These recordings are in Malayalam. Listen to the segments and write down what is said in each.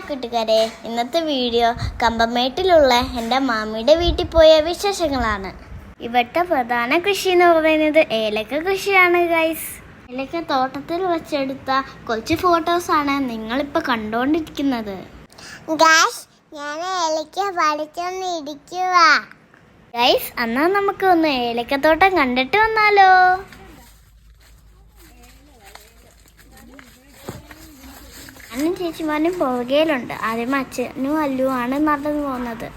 കൂട്ടുകാരെ, ഇന്നത്തെ വീഡിയോ കമ്പമേട്ടിലുള്ള എൻ്റെ മാമിയുടെ വീട്ടിൽ പോയ വിശേഷങ്ങളാണ്. ഇവിടുത്തെ പ്രധാന കൃഷി എന്ന് പറയുന്നത് ഏലക്ക കൃഷിയാണ് ഗൈസ്. ഏലക്ക തോട്ടത്തിൽ വെച്ചെടുത്ത കുറച്ച് ഫോട്ടോസാണ് നിങ്ങളിപ്പോൾ കണ്ടുകൊണ്ടിരിക്കുന്നത്. ഗൈസ്, എന്നാൽ നമുക്ക് ഒന്ന് ഏലക്കത്തോട്ടം കണ്ടിട്ട് വന്നാലോ. അണ്ണൻ ചേച്ചിമാരും പുറകയിലുണ്ട്. ആദ്യം അച്ഛനും അല്ലുവാണ് നടന്നു പോകുന്നത്.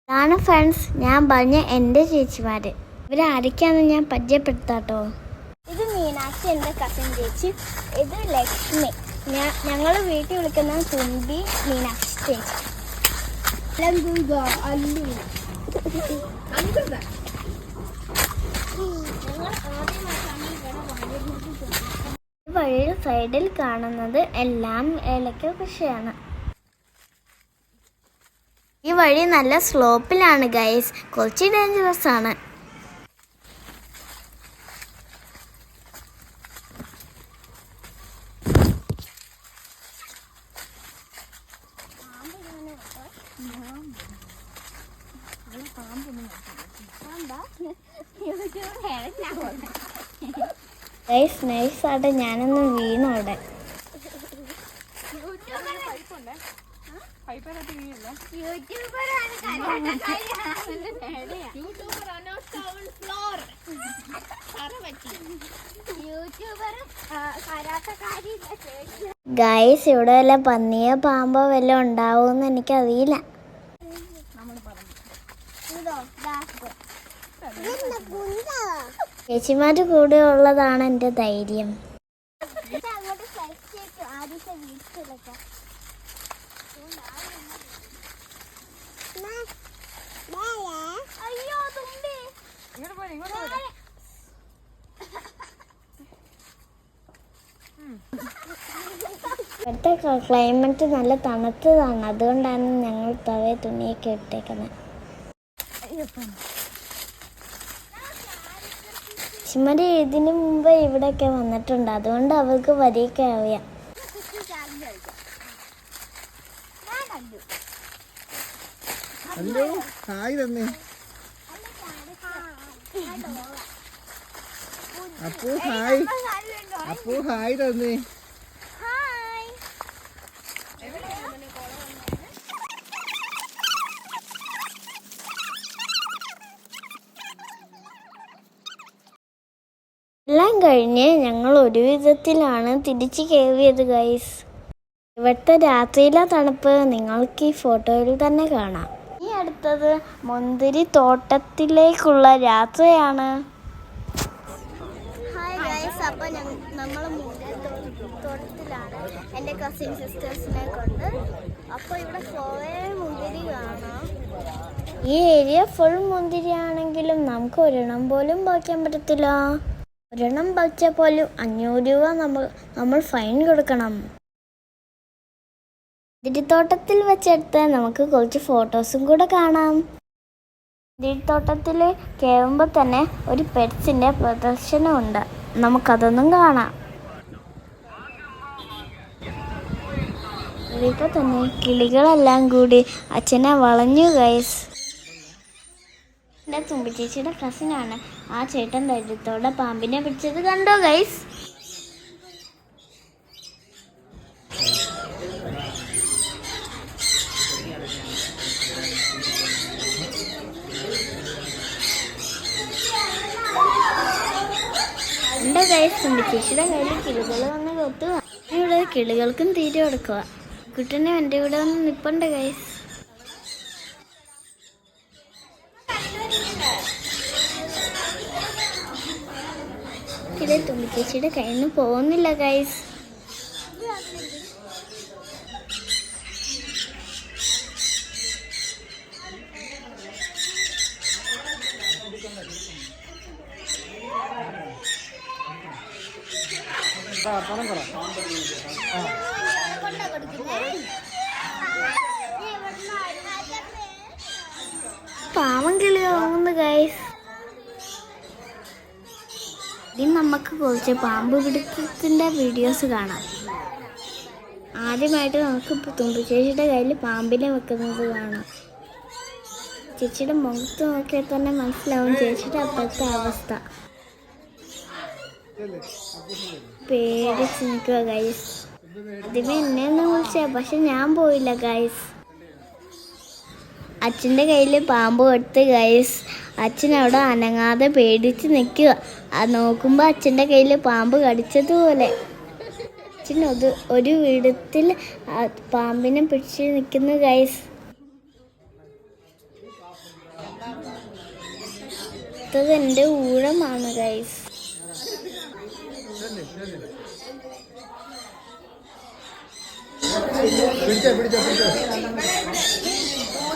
ഇതാണ് ഫ്രണ്ട്സ് ഞാൻ പറഞ്ഞ എൻ്റെ ചേച്ചിമാര്. ഇവരാരൊക്കെയാണെന്ന് ഞാൻ പരിചയപ്പെടുത്താട്ടോ. ഇത് മീനാക്ഷി, എൻ്റെ കസിൻ ചേച്ചി. ഇത് ലക്ഷ്മി, ഞങ്ങൾ വീട്ടിൽ വിളിക്കുന്ന തുമ്പി മീനാക്ഷി ചേച്ചി. വഴിയുടെ സൈഡിൽ കാണുന്നത് എല്ലാം ഏലക്ക കൃഷിയാണ്. ഈ വഴി നല്ല സ്ലോപ്പിലാണ് ഗൈസ്, കുറച്ച് ഡേഞ്ചറസ് ആണ്. ഗൈസ് നൈസായിട്ട് ഞാനൊന്ന് വീണോടെ. ഗൈസ്, ഇവിടെ വല്ല പന്നിയോ പാമ്പോ വല്ലതും ഉണ്ടാവുമെന്ന് എനിക്കറിയില്ല. ചേച്ചിമാരുടെ കൂടെ ഉള്ളതാണ് എൻ്റെ ധൈര്യം. ഇവിടുത്തെ ക്ലൈമറ്റ് നല്ല തണുത്തതാണ്, അതുകൊണ്ടാണ് ഞങ്ങൾ തവേ തുണിയൊക്കെ ഇട്ടേക്കുന്നത്. ചേച്ചിമാര് ഇതിനു മുമ്പ് ഇവിടെയൊക്കെ വന്നിട്ടുണ്ട്, അതുകൊണ്ട് അവർക്ക് വരിയൊക്കെ അറിയാം. എല്ലാം കഴിഞ്ഞ് ഞങ്ങൾ ഒരു വിധത്തിലാണ് തിരിച്ചു കയറിയത് ഗൈസ്. ഇവിടുത്തെ രാത്രിയിലെ തണുപ്പ് നിങ്ങൾക്ക് ഈ ഫോട്ടോയിൽ തന്നെ കാണാം. ഈ അടുത്തത് മുന്തിരി തോട്ടത്തിലേക്കുള്ള യാത്രയാണ്. ഹായ് ഗൈസ്, അപ്പോൾ നമ്മൾ മുന്തിരി തോട്ടത്തിലാണ് എൻ്റെ കസിൻ സിസ്റ്റേഴ്സിനെ കൊണ്ട്. അപ്പോൾ ഇവിടെ കുറേ മുന്തിരി കാണാം. ഈ ഏരിയ ഫുൾ മുന്തിരി ആണെങ്കിലും നമുക്ക് ഒരെണ്ണം പോലും പറിക്കാൻ പറ്റത്തില്ല. ഒരെണ്ണം പറിച്ചാൽ പോലും 500 രൂപ നമ്മൾ ഫൈൻ കൊടുക്കണം. മുന്തിരിത്തോട്ടത്തിൽ വെച്ചെടുത്ത് നമുക്ക് കുറച്ച് ഫോട്ടോസും കൂടെ കാണാം. മുന്തിരിത്തോട്ടത്തിൽ കയറുമ്പോൾ തന്നെ ഒരു പെറ്റ്സിൻ്റെ പ്രദർശനമുണ്ട്, നമുക്കതൊന്നും കാണാം. ഇപ്പോൾ തന്നെ കിളികളെല്ലാം കൂടി അച്ഛനെ വളഞ്ഞു ഗൈസ്. എൻ്റെ തുമ്പി ചേച്ചിയുടെ കസിനാണ്. ആ ചേട്ടൻ ധൈര്യത്തോടെ പാമ്പിനെ പിടിച്ചത് കണ്ടോ ഗൈസ്. എൻ്റെ ഗൈസ്, തുമ്പി ചേച്ചിയുടെ കയ്യിൽ കിളികൾ വന്ന് കൊത്തുക. ഇവിടെ കിളികൾക്കും തീരെ കൊടുക്കുക. കുട്ടനെ എൻ്റെ കൂടെ വന്ന് നിൽപ്പുണ്ട് ഗൈസ്. ഇത് തുമ്പി ചേച്ചിയുടെ കയ്യിൽ നിന്ന് പോകുന്നില്ല ഗൈസ്. പാവം കിളി വാങ്ങുന്നു ഗൈസ്. ഇനി നമുക്ക് കുറച്ച് പാമ്പ് പിടുത്തത്തിൻ്റെ വീഡിയോസ് കാണാം. ആദ്യമായിട്ട് നമുക്ക് തുമ്പി ചേച്ചിയുടെ കയ്യിൽ പാമ്പിനെ വെക്കുന്നത് കാണാം. ചേച്ചിയുടെ മുഖത്ത് നോക്കിയാൽ തന്നെ മനസ്സിലാവും ചേച്ചിയുടെ അപ്പോഴത്തെ അവസ്ഥ. പേടിച്ച് നിൽക്കുക ഗൈസ്. ആദ്യമേ എന്നെ ഒന്ന് വിളിച്ച, പക്ഷെ ഞാൻ പോയില്ല ഗൈസ്. അച്ഛൻ്റെ കയ്യിൽ പാമ്പ് കൊടുത്ത് ഗൈസ്. അച്ഛൻ അവിടെ അനങ്ങാതെ പേടിച്ച് നിൽക്കുക. അത് നോക്കുമ്പോൾ അച്ഛൻ്റെ കയ്യിൽ പാമ്പ് കടിച്ചതുപോലെ. അച്ഛൻ ഒരു വീടത്തിൽ പാമ്പിനെ പിടിച്ച് നിൽക്കുന്നു ഗൈസ്. ഇത് എൻ്റെ ഊഴമാണ് ഗൈസ്.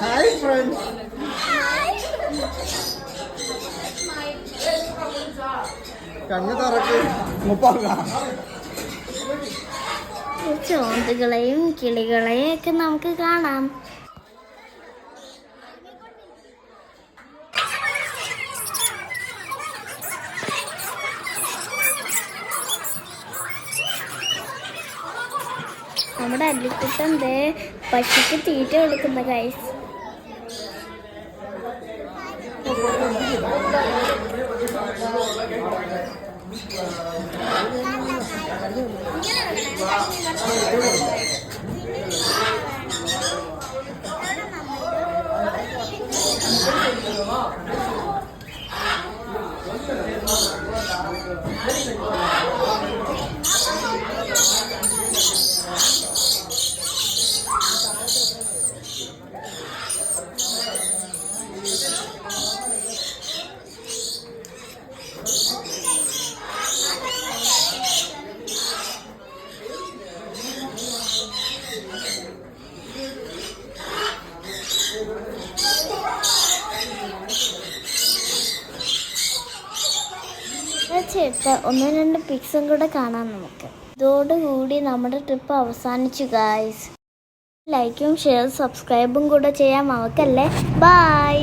Hi friends. കണ്ണ് തുറക്ക്. ചോന്തുകളെയും കിളികളെയും ഒക്കെ നമുക്ക് കാണാം. നമ്മുടെ അല്ലിക്കുട്ടൻ പശുക്ക് തീറ്റ കൊടുക്കുന്ന ഗൈസ്. ചേട്ടാ 1-2 പിക്സും കൂടെ കാണാം നമുക്ക്. ഇതോടുകൂടി നമ്മുടെ ട്രിപ്പ് അവസാനിച്ചു ഗായ്സ്. ലൈക്കും ഷെയർ സബ്സ്ക്രൈബും കൂടെ ചെയ്യാൻ മറക്കല്ലേ. ബൈ.